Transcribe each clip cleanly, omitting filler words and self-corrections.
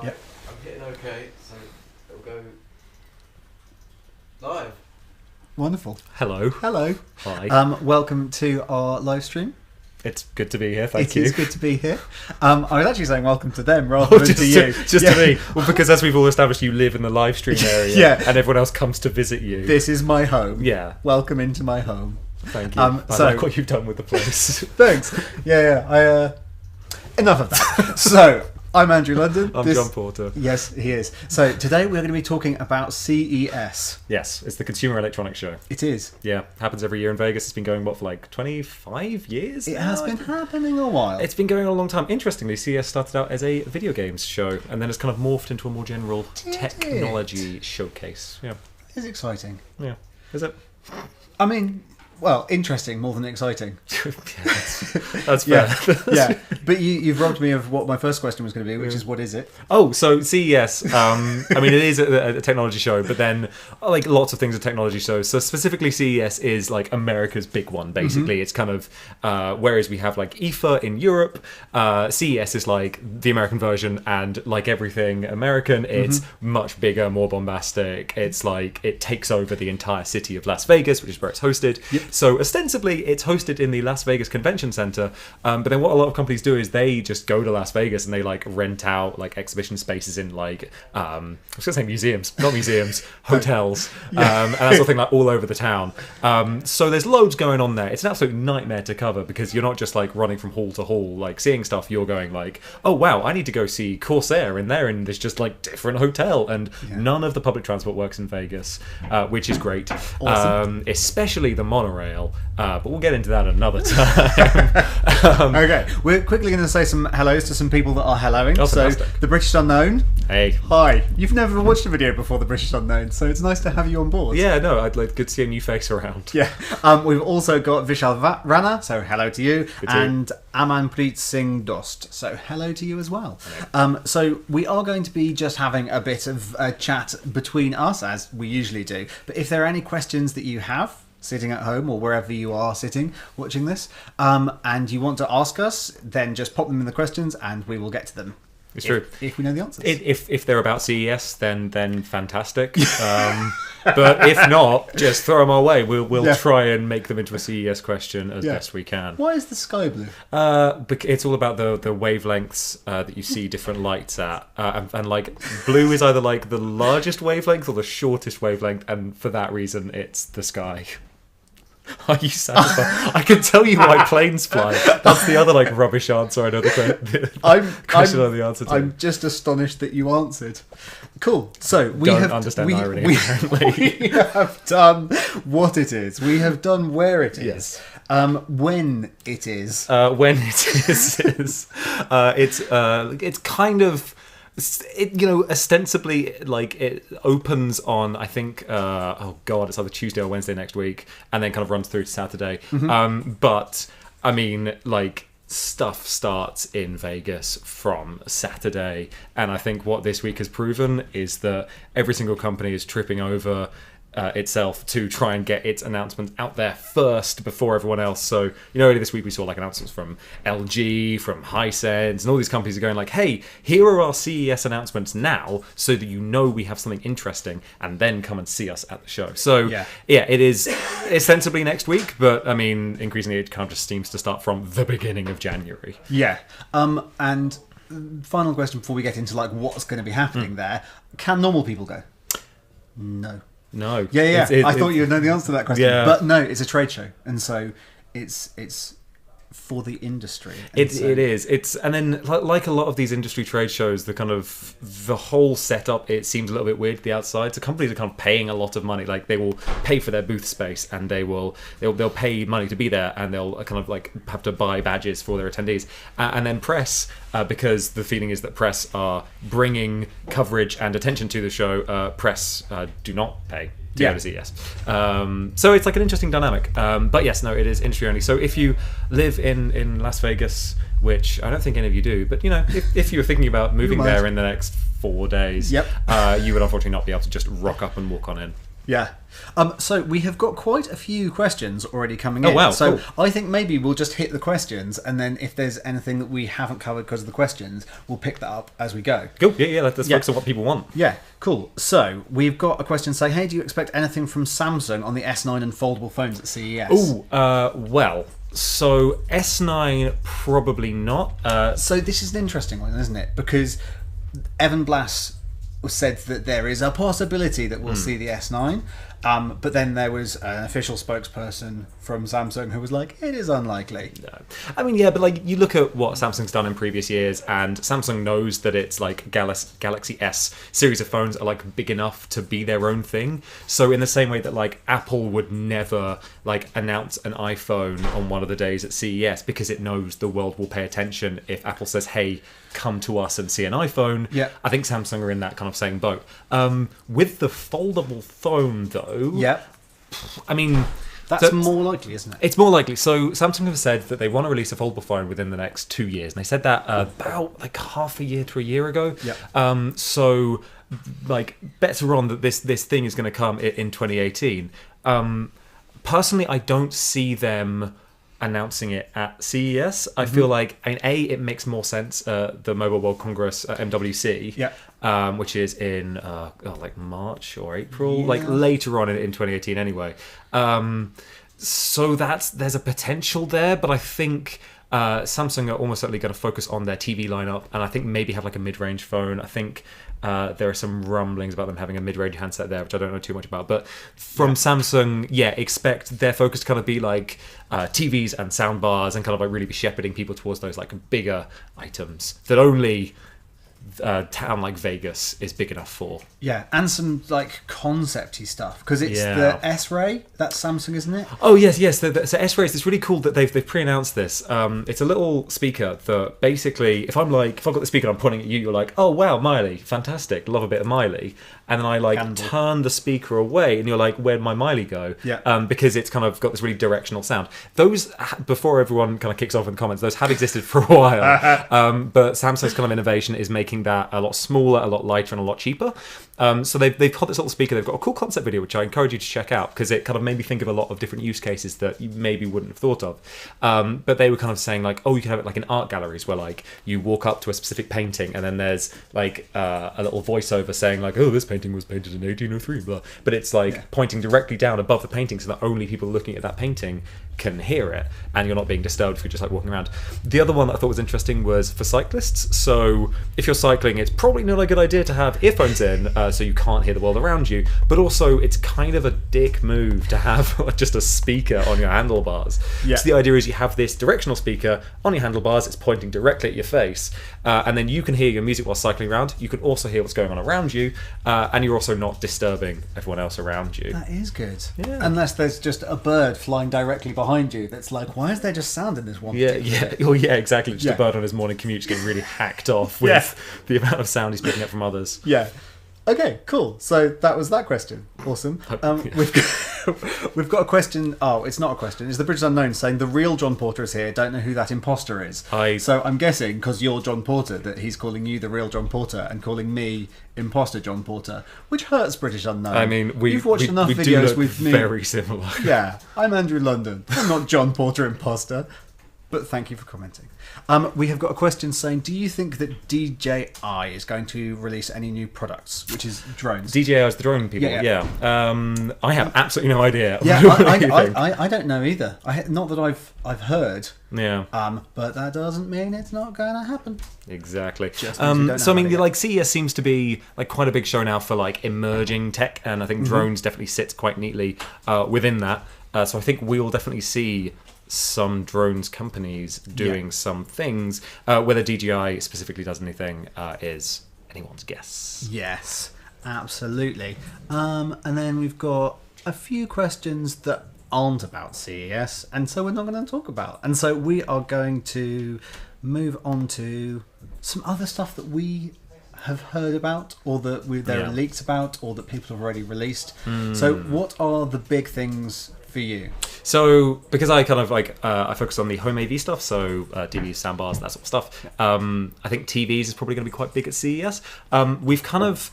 Yep. I'm hitting OK, so it'll go live. Wonderful. Hello. Hello. Hi. Welcome to our live stream. It's good to be here, thank you. It is good to be here. I was actually saying welcome to them rather than to you. Just to me. Well, because as we've all established, you live in the live stream area, Yeah. and everyone else comes to visit you. This is my home. Yeah. Welcome into my home. Thank you. I like what you've done with the place. Thanks. Yeah. Enough of that. So, I'm Andrew London. I'm John Porter. Yes, he is. So, today we're going to be talking about CES. Yes, it's the Consumer Electronics Show. It is. Yeah, happens every year in Vegas. It's been going, for like 25 years It now? has been happening a while. It's been going on a long time. Interestingly, CES started out as a video games show, and then it's kind of morphed into a more general technology showcase. Yeah. It's exciting. Yeah. Is it? I mean, well, interesting more than exciting. That's fair. Yeah. But you've robbed me of what my first question was going to be, which is, what is it? Oh, so CES. I mean, it is a technology show, but then like lots of things are technology shows. So specifically, CES is like America's big one. Basically, it's kind of whereas we have like IFA in Europe, CES is like the American version, and like everything American, it's much bigger, more bombastic. It's like it takes over the entire city of Las Vegas, which is where it's hosted. Yep. So ostensibly, it's hosted in the Las Vegas Convention Center. But then what a lot of companies do is they just go to Las Vegas and they like rent out like exhibition spaces in like I was gonna say museums, not museums, hotels, and that sort of thing, like all over the town. So there's loads going on there. It's an absolute nightmare to cover because you're not just like running from hall to hall, like seeing stuff. You're going like, oh wow, I need to go see Corsair, and they're in this just like different hotel, and none of the public transport works in Vegas, which is great. Awesome. Especially the monorail, but we'll get into that another time. Okay, we're quickly going to say some hellos to some people that are helloing. Oh, so, fantastic. the British Unknown. Hey. Hi. You've never watched a video before the British Unknown, so it's nice to have you on board. Yeah, no, I'd like good to see a new face around. Yeah. We've also got Vishal Rana, so hello to you, and Amanpreet Singh Dost, so hello to you as well. So we are going to be just having a bit of a chat between us, as we usually do. But if there are any questions that you have, sitting at home or wherever you are sitting watching this, and you want to ask us, then just pop them in the questions and we will get to them. It's true. If we know the answers. If they're about CES, then fantastic. But if not, just throw them our way. We'll try and make them into a CES question as best we can. Why is the sky blue? It's all about the wavelengths that you see different lights at, and like blue is either like the largest wavelength or the shortest wavelength, and for that reason, it's the sky. Are you satisfied? I can tell you why planes fly. That's the other like rubbish answer I know the question I know the answer to. I'm just astonished that you answered. Cool. So we Don't have understand irony, apparently. we have done what it is. We have done where it is. Yes. When it is. When it is it's kind of. Ostensibly, like, it opens on, I think, it's either Tuesday or Wednesday next week, and then kind of runs through to Saturday. But, I mean, like, stuff starts in Vegas from Saturday, and I think what this week has proven is that every single company is tripping over itself to try and get its announcement out there first before everyone else. So, earlier this week we saw like announcements from LG, from Hisense, and all these companies are going like, hey, here are our CES announcements now, so that we have something interesting, and then come and see us at the show. So, it is ostensibly next week, but I mean, increasingly it kind of just seems to start from the beginning of January. Yeah. And final question before we get into like what's going to be happening there. Can normal people go? No. No. Yeah. I thought you'd know the answer to that question. Yeah. But no, it's a trade show. And so it's for the industry. It is. And then like a lot of these industry trade shows, the whole setup, it seems a little bit weird to the outside. So companies are kind of paying a lot of money. Like they will pay for their booth space, and they'll pay money to be there, and they'll kind of like have to buy badges for their attendees. And then press, because the feeling is that press are bringing coverage and attention to the show. Press do not pay to go to CES. So it's like an interesting dynamic. But yes, no, it is industry only. So if you live in Las Vegas, which I don't think any of you do, but if you were thinking about moving there in the next 4 days, you would unfortunately not be able to just rock up and walk on in. Yeah. So we have got quite a few questions already coming in. Oh, wow, So cool. I think maybe we'll just hit the questions, and then if there's anything that we haven't covered because of the questions, we'll pick that up as we go. Cool. Yeah. Let's focus on what people want. Yeah, cool. So we've got a question saying, hey, do you expect anything from Samsung on the S9 and foldable phones at CES? Ooh. Well. So S9 probably not. So this is an interesting one, isn't it? Because Evan Blass said that there is a possibility that we'll see the S9, but then there was an official spokesperson from Samsung who was like, it is unlikely. No. I mean, yeah, but like you look at what Samsung's done in previous years, and Samsung knows that it's like Galaxy S series of phones are like big enough to be their own thing. So in the same way that like Apple would never like announce an iPhone on one of the days at CES because it knows the world will pay attention if Apple says, hey, come to us and see an iPhone. Yeah. I think Samsung are in that kind of same boat. With the foldable phone though, Yeah. I mean, That's more likely, isn't it? it's more likely. So Samsung have said that they want to release a foldable phone within the next 2 years, and they said that about like half a year to a year ago. Yeah. So like bets are on that this thing is going to come in 2018. Personally, I don't see them announcing it at CES. I feel like, I mean, it makes more sense. The Mobile World Congress, MWC, which is in like March or April, like later on in 2018 anyway. So there's a potential there, but I think Samsung are almost certainly going to focus on their TV lineup, and I think maybe have like a mid-range phone. I think there are some rumblings about them having a mid-range handset there, which I don't know too much about. But from Samsung, expect their focus to kind of be like TVs and soundbars, and kind of like really be shepherding people towards those like bigger items that only town like Vegas is big enough for. Yeah, and some like concept-y stuff, because it's the S-Ray. That's Samsung, isn't it? Oh yes. So S-Ray, it's really cool that they've pre-announced this. It's a little speaker that basically, if I've got the speaker and I'm pointing at you, you're like, oh wow, Miley, fantastic, love a bit of Miley. And then I like turn the speaker away, and you're like, where'd my Miley go? Yeah. Because it's kind of got this really directional sound. Those, before everyone kind of kicks off in the comments, those have existed for a while. But Samsung's kind of innovation is making that a lot smaller, a lot lighter, and a lot cheaper. So they've got this little speaker. They've got a cool concept video, which I encourage you to check out, because it kind of made me think of a lot of different use cases that you maybe wouldn't have thought of. But they were kind of saying like, oh, you can have it like in art galleries, where like you walk up to a specific painting, and then there's like a little voiceover saying like, oh, this painting was painted in 1803, blah. But it's like pointing directly down above the painting, so that only people looking at that painting can hear it, and you're not being disturbed if you're just like walking around. The other one that I thought was interesting was for cyclists. So if you're cycling, it's probably not a good idea to have earphones in, so you can't hear the world around you, but also it's kind of a dick move to have just a speaker on your handlebars. So the idea is you have this directional speaker on your handlebars, it's pointing directly at your face, and then you can hear your music while cycling around. You can also hear what's going on around you, and you're also not disturbing everyone else around you. That is good. Yeah. Unless there's just a bird flying directly behind you that's like, why is there just sound in this one? Exactly. Just a bird on his morning commute just getting really hacked off with the amount of sound he's picking up from others. Yeah. Okay, cool. So that was that question. Awesome. We've got a question. Oh, it's not a question. It's the British Unknown saying the real John Porter is here. Don't know who that imposter is. So I'm guessing, because you're John Porter, that he's calling you the real John Porter and calling me imposter John Porter, which hurts British Unknown. I mean, you've watched enough videos with me. Very similar. Yeah, I'm Andrew London. I'm not John Porter imposter. But thank you for commenting. We have got a question saying, do you think that DJI is going to release any new products, which is drones? DJI is the drone people, yeah. I have absolutely no idea. Yeah, I don't know either. Not that I've heard. Yeah. But that doesn't mean it's not going to happen. Exactly. So I mean, like CES seems to be like quite a big show now for like emerging tech, and I think drones definitely sits quite neatly within that. So I think we will definitely see some drones companies doing some things. Whether DJI specifically does anything is anyone's guess. Yes, absolutely. And then we've got a few questions that aren't about CES, and so we're not going to talk about. And so we are going to move on to some other stuff that we have heard about, or that there are leaks about, or that people have already released. So what are the big things for you? So, because I kind of like I focus on the home AV stuff, so TVs, soundbars, that sort of stuff. I think TVs is probably going to be quite big at CES. We've kind of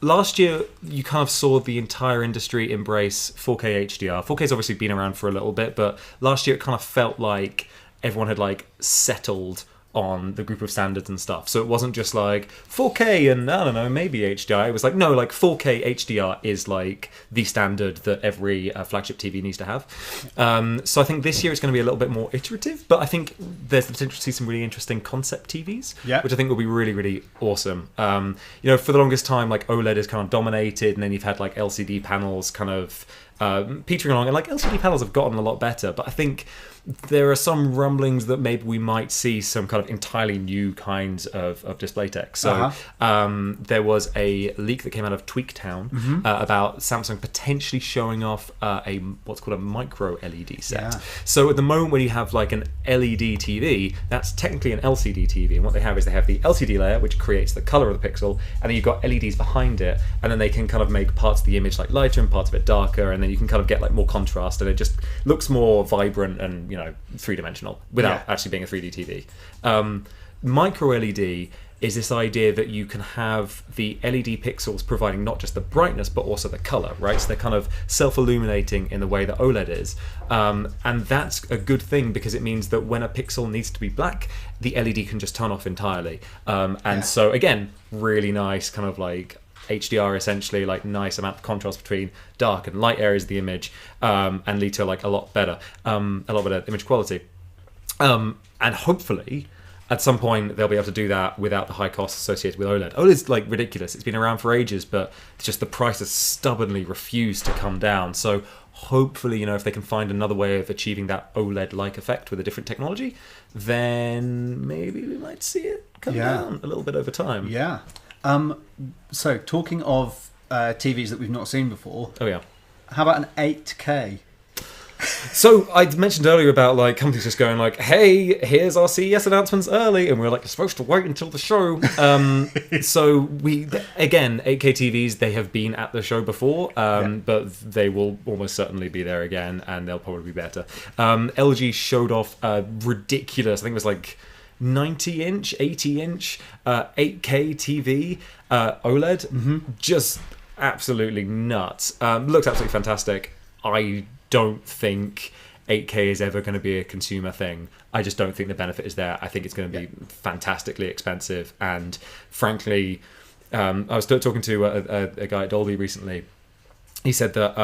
last year you kind of saw the entire industry embrace 4K HDR. 4K's obviously been around for a little bit, but last year it kind of felt like everyone had like settled on the group of standards and stuff. So it wasn't just like 4K and I don't know, maybe HDR. It was like, no, like 4K HDR is like the standard that every flagship TV needs to have. So I think this year it's going to be a little bit more iterative, but I think there's the potential to see some really interesting concept TVs, which I think will be really, really awesome. You know, for the longest time, like OLED is kind of dominated, and then you've had like LCD panels kind of petering along, and like LCD panels have gotten a lot better, but I think there are some rumblings that maybe we might see some kind of entirely new kinds of display tech. So there was a leak that came out of Tweaktown about Samsung potentially showing off what's called a micro LED set. So at the moment when you have like an LED TV, that's technically an LCD TV, and what they have is they have the LCD layer which creates the color of the pixel, and then you've got LEDs behind it, and then they can kind of make parts of the image like lighter and parts of it darker, and then you can kind of get like more contrast, and it just looks more vibrant and, you know, three-dimensional without actually being a 3D TV. Micro LED is this idea that you can have the LED pixels providing not just the brightness but also the color, right? So they're kind of self-illuminating in the way that OLED is, and that's a good thing because it means that when a pixel needs to be black, the LED can just turn off entirely. So again, really nice kind of like HDR, essentially, like nice amount of contrast between dark and light areas of the image, and lead to like a lot better image quality. And hopefully at some point they'll be able to do that without the high costs associated with OLED. OLED's like ridiculous. It's been around for ages, but it's just the price has stubbornly refused to come down. So hopefully, you know, if they can find another way of achieving that OLED-like effect with a different technology, then maybe we might see it come down a little bit over time. Yeah. So talking of TVs that we've not seen before. Oh yeah. How about an 8K? So I mentioned earlier about like companies just going like, "Hey, here's our CES announcements early," and we're like, "You're supposed to wait until the show." So again, 8K TVs, they have been at the show before, but they will almost certainly be there again, and they'll probably be better. LG showed off a ridiculous, I think it was like 90-inch, 80-inch, 8K TV, OLED, just absolutely nuts. Looks absolutely fantastic. I don't think 8K is ever going to be a consumer thing. I just don't think the benefit is there. I think it's going to be fantastically expensive, and frankly, I was talking to a guy at Dolby recently. He said that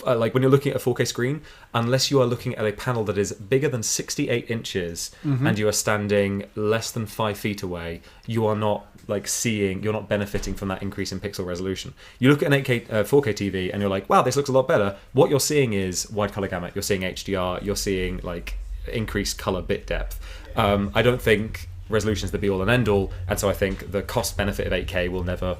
like when you're looking at a 4K screen, unless you are looking at a panel that is bigger than 68 inches and you are standing less than 5 feet away, you are not you're not benefiting from that increase in pixel resolution. You look at an 4K TV and you're like, wow, this looks a lot better. What you're seeing is wide color gamut. You're seeing HDR. You're seeing like increased color bit depth. I don't think resolution is the be all and end all, and so I think the cost benefit of 8K will never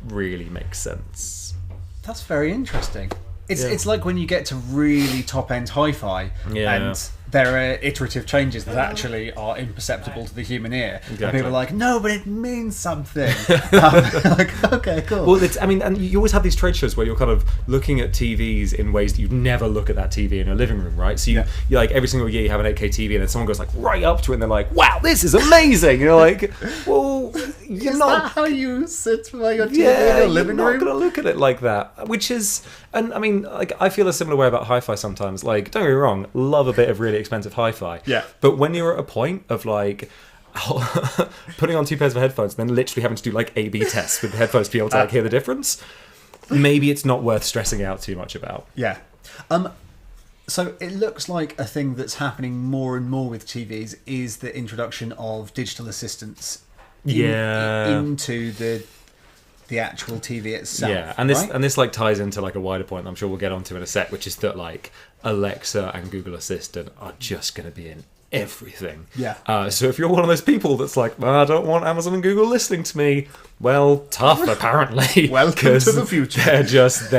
really make sense. That's very interesting. It's like when you get to really top-end hi-fi, and there are iterative changes that actually are imperceptible to the human ear. Exactly. And people are like, no, but it means something. Like, okay, cool. Well, and you always have these trade shows where you're kind of looking at TVs in ways that you'd never look at that TV in your living room, right? So you like every single year you have an 8K TV, and then someone goes like right up to it, and they're like, wow, this is amazing. And you're like, well, you're is not. That how you sit by your TV in your living room? You're not going to look at it like that, which is, and I mean, like I feel a similar way about hi-fi sometimes. Like, don't get me wrong, love a bit of really expensive hi-fi. Yeah. But when you're at a point of like putting on 2 pairs of headphones and then literally having to do like A/B tests with the headphones to be able to like hear the difference, maybe it's not worth stressing out too much about. Yeah. So it looks like a thing that's happening more and more with TVs is the introduction of digital assistants into the actual TV itself. Yeah, and this like ties into like a wider point that I'm sure we'll get onto in a sec, which is that like Alexa and Google Assistant are just going to be in everything. Yeah. So if you're one of those people that's like, I don't want Amazon and Google listening to me, well, tough apparently. Welcome to the future. They're just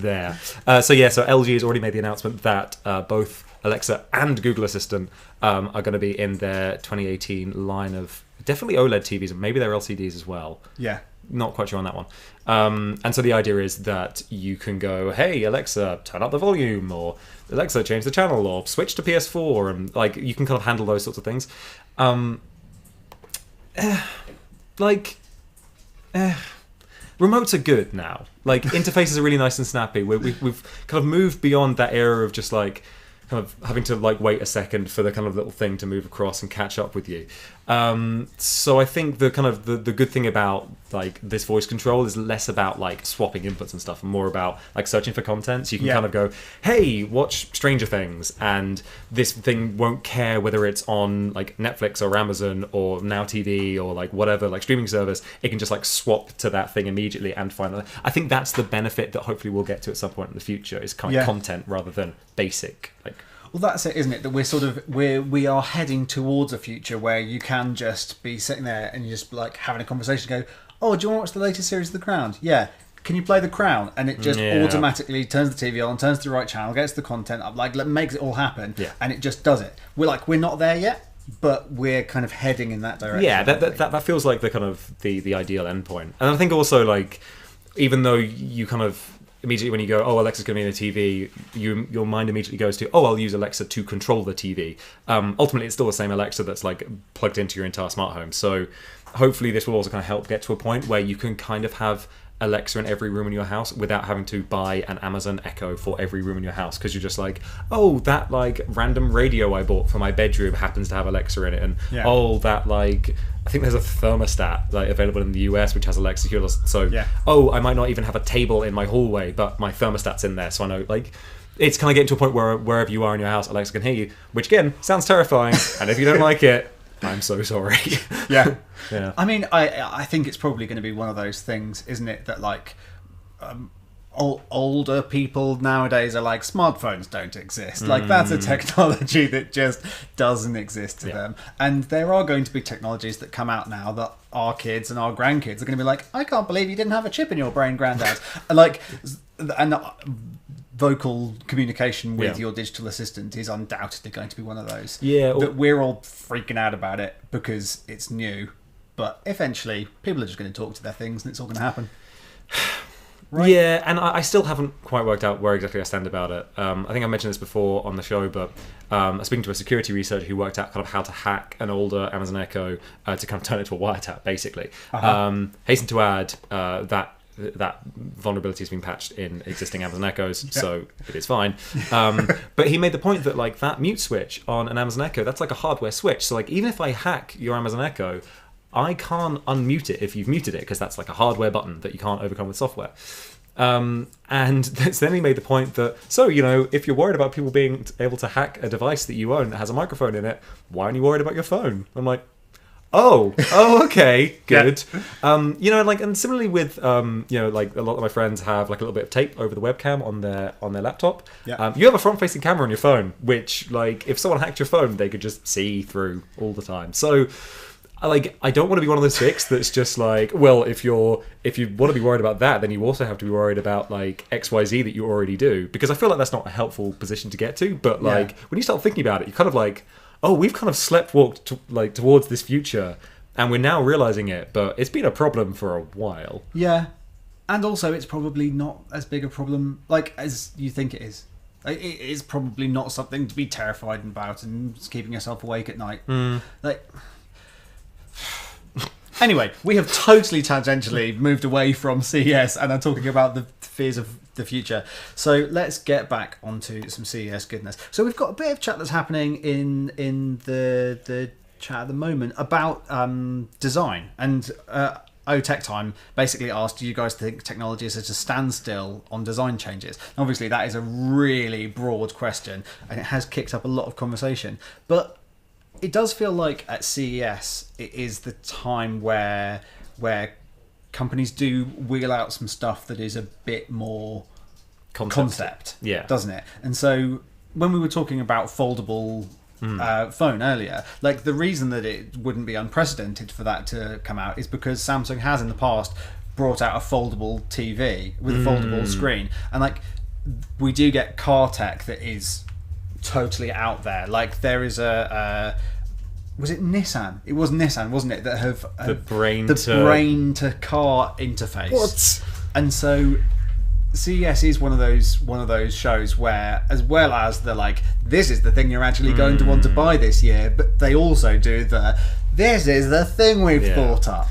there. So LG has already made the announcement that both Alexa and Google Assistant are going to be in their 2018 line of definitely OLED TVs and maybe their LCDs as well. Yeah. Not quite sure on that one. And so the idea is that you can go, hey, Alexa, turn up the volume, or Alexa, change the channel, or switch to PS4, and like you can kind of handle those sorts of things. remotes are good now. Like interfaces are really nice and snappy. We've kind of moved beyond that era of just like kind of having to like wait a second for the kind of little thing to move across and catch up with you. So I think the kind of the good thing about like this voice control is less about like swapping inputs and stuff and more about like searching for content. So you can kind of go, hey, watch Stranger Things, and this thing won't care whether it's on like Netflix or Amazon or Now TV or like whatever like streaming service. It can just like swap to that thing immediately and find it. I think that's the benefit that hopefully we'll get to at some point in the future, is kind of content rather than basic like. Well, that's it, isn't it? That we are heading towards a future where you can just be sitting there and you just like having a conversation. Go, oh, do you want to watch the latest series of The Crown? Yeah. Can you play The Crown? And it just automatically turns the TV on, turns to the right channel, gets the content up, like makes it all happen, and it just does it. We're not there yet, but we're kind of heading in that direction. Yeah, that feels like the kind of the ideal endpoint. And I think also like, even though you kind of immediately when you go, oh, Alexa's going to be in the TV, your mind immediately goes to, oh, I'll use Alexa to control the TV. Ultimately, it's still the same Alexa that's like plugged into your entire smart home. So hopefully this will also kind of help get to a point where you can kind of have Alexa in every room in your house without having to buy an Amazon Echo for every room in your house, because you're just like, oh, that like random radio I bought for my bedroom happens to have Alexa in it, and oh, that like I think there's a thermostat like available in the US which has Alexa here, so oh, I might not even have a table in my hallway, but my thermostat's in there, so I know like it's kind of getting to a point where wherever you are in your house, Alexa can hear you, which again sounds terrifying, and if you don't like it, I'm so sorry. Yeah. I mean, I think it's probably going to be one of those things, isn't it, that like older people nowadays are like, smartphones don't exist. Like that's a technology that just doesn't exist to them. And there are going to be technologies that come out now that our kids and our grandkids are going to be like, I can't believe you didn't have a chip in your brain, Granddad. And vocal communication with your digital assistant is undoubtedly going to be one of those. That we're all freaking out about it because it's new, but eventually people are just going to talk to their things and it's all going to happen. Right? Yeah, and I still haven't quite worked out where exactly I stand about it. I think I mentioned this before on the show, but I was speaking to a security researcher who worked out kind of how to hack an older Amazon Echo to kind of turn it into a wiretap, basically. Hasten to add that vulnerability has been patched in existing Amazon Echoes, so it is fine. But he made the point that like that mute switch on an Amazon Echo, that's like a hardware switch. So like even if I hack your Amazon Echo, I can't unmute it if you've muted it, because that's like a hardware button that you can't overcome with software. And then he made the point that, so, you know, if you're worried about people being able to hack a device that you own that has a microphone in it, why aren't you worried about your phone? I'm like, oh, okay, good. You know, like, and similarly with, you know, like a lot of my friends have like a little bit of tape over the webcam on their laptop. You have a front-facing camera on your phone, which, like, if someone hacked your phone, they could just see through all the time. So, I don't want to be one of those six that's just like, well, if you want to be worried about that, then you also have to be worried about like XYZ that you already do, because I feel like that's not a helpful position to get to. But like when you start thinking about it, you're kind of like, oh, we've kind of sleptwalked towards this future, and we're now realizing it, but it's been a problem for a while. Yeah, and also it's probably not as big a problem like as you think it is. It is probably not something to be terrified about and keeping yourself awake at night. Like. Anyway, we have totally tangentially moved away from CES and are talking about the fears of the future. So let's get back onto some CES goodness. So we've got a bit of chat that's happening in the chat at the moment about design. And Tech Time basically asked, do you guys think technology is at a standstill on design changes? And obviously that is a really broad question and it has kicked up a lot of conversation. But it does feel like at CES it is the time where companies do wheel out some stuff that is a bit more concept, doesn't it? And so when we were talking about foldable phone earlier, like the reason that it wouldn't be unprecedented for that to come out is because Samsung has in the past brought out a foldable TV with a foldable screen, and like we do get car tech that is totally out there. Like there is a was it Nissan? It was Nissan, wasn't it? That have the brain to car interface. What? And so CES is one of those shows where, as well as the like, this is the thing you're actually going to want to buy this year, but they also do this is the thing we've thought up.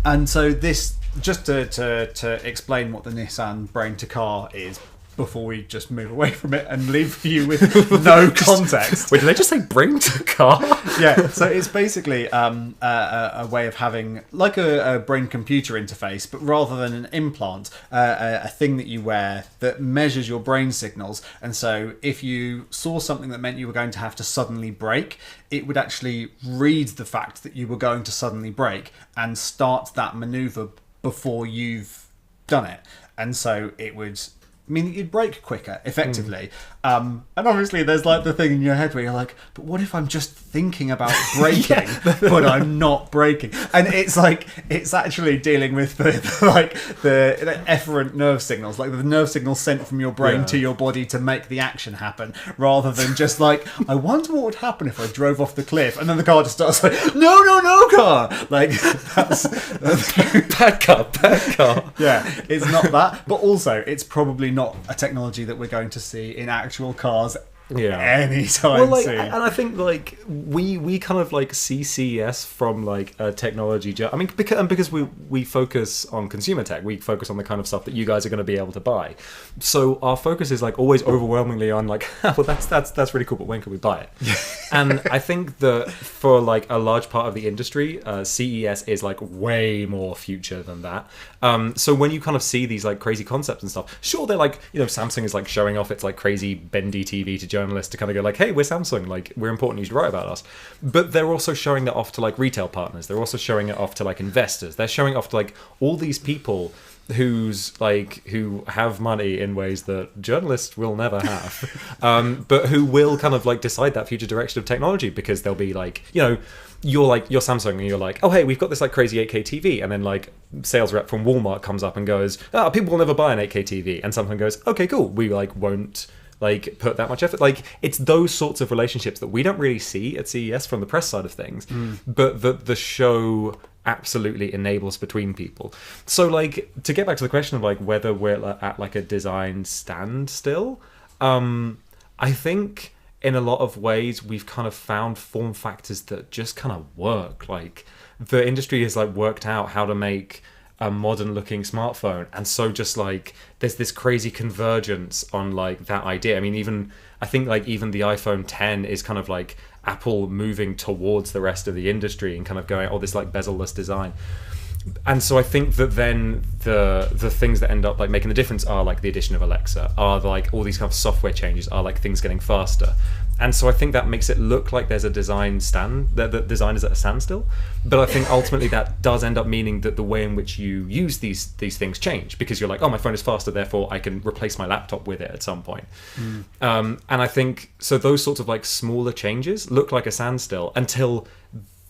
And so this just to explain what the Nissan brain to car is before we just move away from it and leave you with no context. Wait, did they just say bring to car? Yeah, so it's basically a way of having like a brain-computer interface, but rather than an implant, a thing that you wear that measures your brain signals. And so if you saw something that meant you were going to have to suddenly brake, it would actually read the fact that you were going to suddenly brake and start that maneuver before you've done it. And so it would mean that you'd brake quicker, effectively. And obviously there's like the thing in your head where you're like, but what if I'm just thinking about braking, but I'm not braking? And it's like, it's actually dealing with the efferent nerve signals, like the nerve signals sent from your brain to your body to make the action happen, rather than just like, I wonder what would happen if I drove off the cliff, and then the car just starts like, no car! Like, that's Bad car. yeah, it's not that, but also it's probably not a technology that we're going to see in actual cars anytime soon. And I think like we kind of like see CES from like a technology. I mean, because we focus on consumer tech, we focus on the kind of stuff that you guys are going to be able to buy. So our focus is like always overwhelmingly on like, well, that's really cool, but when can we buy it? And I think that for like a large part of the industry, CES is like way more future than that. So when you kind of see these like crazy concepts and stuff, sure, they're like, you know, Samsung is like showing off its like crazy bendy TV to journalists to kind of go like, hey, we're Samsung, like we're important, you should write about us. But they're also showing that off to like retail partners. They're also showing it off to like investors. They're showing off to like all these people who have money in ways that journalists will never have, but who will kind of like decide that future direction of technology, because they'll be like, you know, you're Samsung and you're like, oh hey, we've got this like crazy 8K TV, and then like sales rep from Walmart comes up and goes, people will never buy an 8K TV, and Samsung goes, okay, cool, we like won't like put that much effort. Like it's those sorts of relationships that we don't really see at CES from the press side of things, but the show absolutely enables between people. So like, to get back to the question of like whether we're at like a design standstill, I think in a lot of ways we've kind of found form factors that just kind of work. Like the industry has like worked out how to make a modern looking smartphone, and so just like there's this crazy convergence on like that idea. I mean, I think even the iPhone 10 is kind of like Apple moving towards the rest of the industry and kind of going, this like bezel-less design. And so I think that then the things that end up like making the difference are like the addition of Alexa, are like all these kind of software changes, are like things getting faster. And so I think that makes it look like there's a design that design is at a standstill. But I think ultimately that does end up meaning that the way in which you use these things change, because you're like, my phone is faster, therefore I can replace my laptop with it at some point. And I think so those sorts of like smaller changes look like a standstill until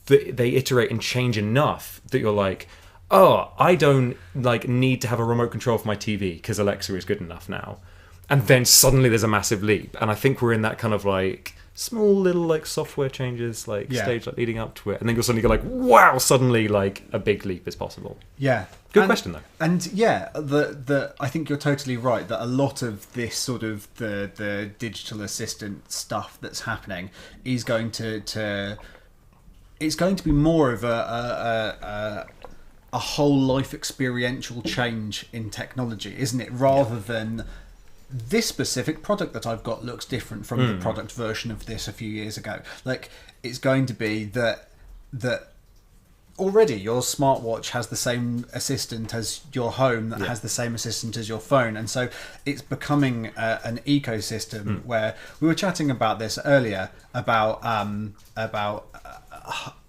they iterate and change enough that you're like, I don't like need to have a remote control for my TV because Alexa is good enough now. And then suddenly there's a massive leap. And I think we're in that kind of like small little like software changes like stage like leading up to it. And then you'll suddenly go like, wow, suddenly like a big leap is possible. Yeah. Good question though. And I think you're totally right that a lot of this sort of the digital assistant stuff that's happening is going to it's going to be more of a whole life experiential change in technology, isn't it? Rather than this specific product that I've got looks different from the product version of this a few years ago. Like, it's going to be that already your smartwatch has the same assistant as your home that has the same assistant as your phone, and so it's becoming an ecosystem where we were chatting about this earlier about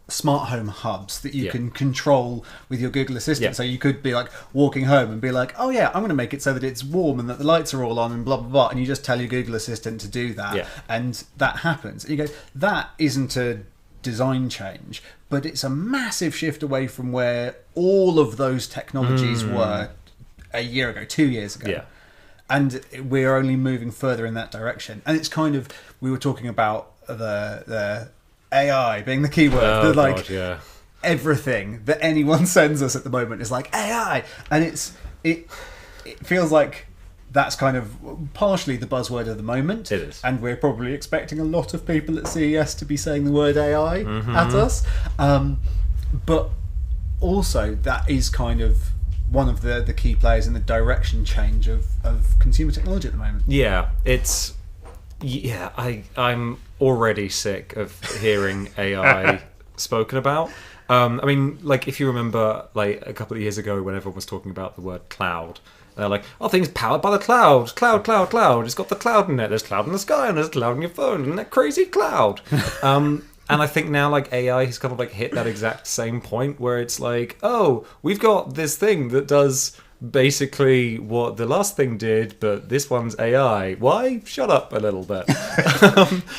smart home hubs that you can control with your Google Assistant. So you could be like walking home and be like, I'm going to make it so that it's warm and that the lights are all on and blah blah blah, and you just tell your Google Assistant to do that, and that happens. And you go, that isn't a design change, but it's a massive shift away from where all of those technologies were a year ago, 2 years ago. And we're only moving further in that direction. And it's kind of, we were talking about the AI being the key word. Everything that anyone sends us at the moment is like AI, and it feels like that's kind of partially the buzzword of the moment. It is, and we're probably expecting a lot of people at CES to be saying the word AI at us. But also that is kind of one of the key players in the direction change of consumer technology at the moment. I'm already sick of hearing AI spoken about. I mean, like, if you remember, like, a couple of years ago when everyone was talking about the word cloud, they're like, oh, things powered by the cloud. Cloud. It's got the cloud in it. There's cloud in the sky and there's cloud in your phone and that crazy cloud. And I think now, like, AI has kind of, like, hit that exact same point where it's like, oh, we've got this thing that does basically what the last thing did, but this one's AI. Why? Shut up a little bit.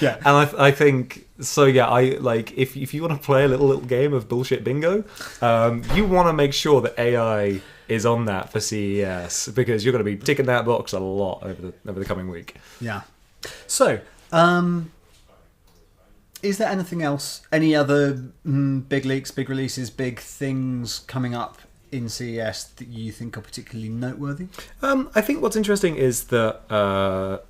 Yeah. And I think so. Yeah, I like if you want to play a little game of bullshit bingo, you want to make sure that AI is on that for CES, because you're going to be ticking that box a lot over the coming week. Yeah. So, is there anything else? Any other big leaks, big releases, big things coming up in CES that you think are particularly noteworthy? I think what's interesting is that,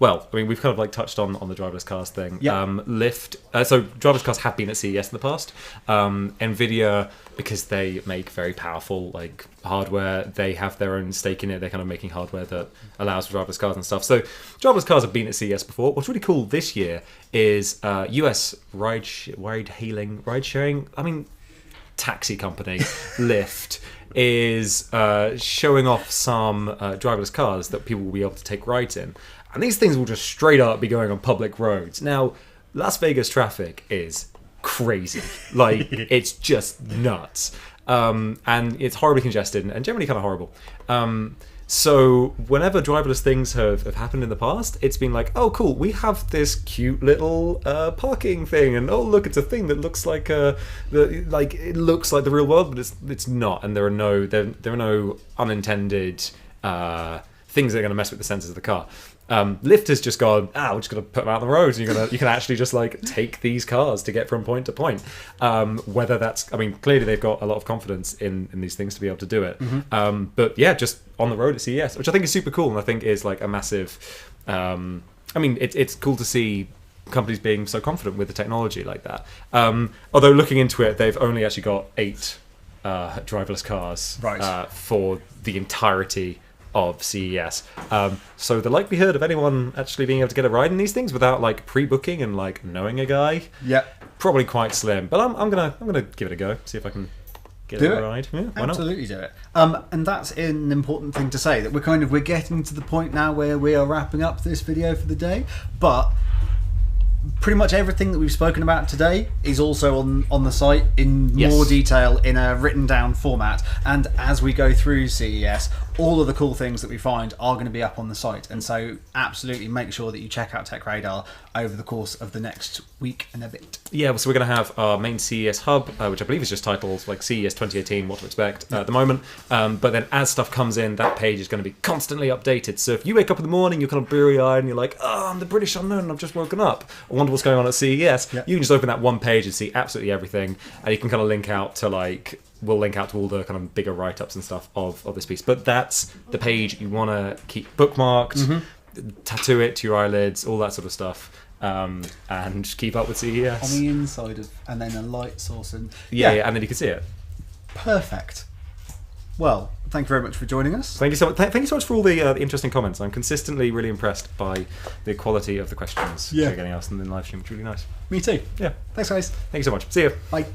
well, I mean, we've kind of like touched on the driverless cars thing. Yeah. Lyft. So driverless cars have been at CES in the past. Nvidia, because they make very powerful like hardware, they have their own stake in it. They're kind of making hardware that allows for driverless cars and stuff. So driverless cars have been at CES before. What's really cool this year is US ride sharing. I mean, taxi company Lyft is showing off some driverless cars that people will be able to take rides in, and these things will just straight up be going on public roads. Now, Las Vegas traffic is crazy, like it's just nuts, and it's horribly congested and generally kind of horrible. So whenever driverless things have happened in the past, it's been like, oh cool, we have this cute little parking thing, and oh look, it's a thing that looks like it looks like the real world, but it's not, and there are no unintended things that are going to mess with the sensors of the car. Lyft has just gone, we're just going to put them out on the road, and you can actually just like take these cars to get from point to point. Whether that's, I mean, clearly they've got a lot of confidence in these things to be able to do it. Mm-hmm. But yeah, just on the road at CES, which I think is super cool, and I think is like a massive. I mean, it's cool to see companies being so confident with the technology like that. Although looking into it, they've only actually got 8 driverless cars for the entirety of CES. So the likelihood of anyone actually being able to get a ride in these things without like pre-booking and like knowing a guy, probably quite slim. But I'm gonna give it a go, see if I can get a ride. Yeah, why absolutely do it. And that's an important thing to say, that we're getting to the point now where we are wrapping up this video for the day, but pretty much everything that we've spoken about today is also on the site in more detail in a written down format, and as we go through CES, all of the cool things that we find are going to be up on the site, and so absolutely make sure that you check out Tech Radar over the course of the next week and a bit. Yeah, so we're going to have our main CES hub, which I believe is just titled like CES 2018, what to expect at the moment, but then as stuff comes in, that page is going to be constantly updated. So if you wake up in the morning, you're kind of blurry-eyed and you're like, oh, I'm the British unknown and I've just woken up, I wonder what's going on at CES, you can just open that one page and see absolutely everything, and you can kind of link out to we'll link out to all the kind of bigger write-ups and stuff of this piece. But that's the page you want to keep bookmarked, tattoo it to your eyelids, all that sort of stuff, and keep up with CES. On the inside of, and then a light source. And and then you can see it. Perfect. Well, thank you very much for joining us. Thank you so much. Thank you so much for all the interesting comments. I'm consistently really impressed by the quality of the questions you're getting asked in the live stream. It's really nice. Me too. Yeah. Thanks, guys. Thank you so much. See you. Bye.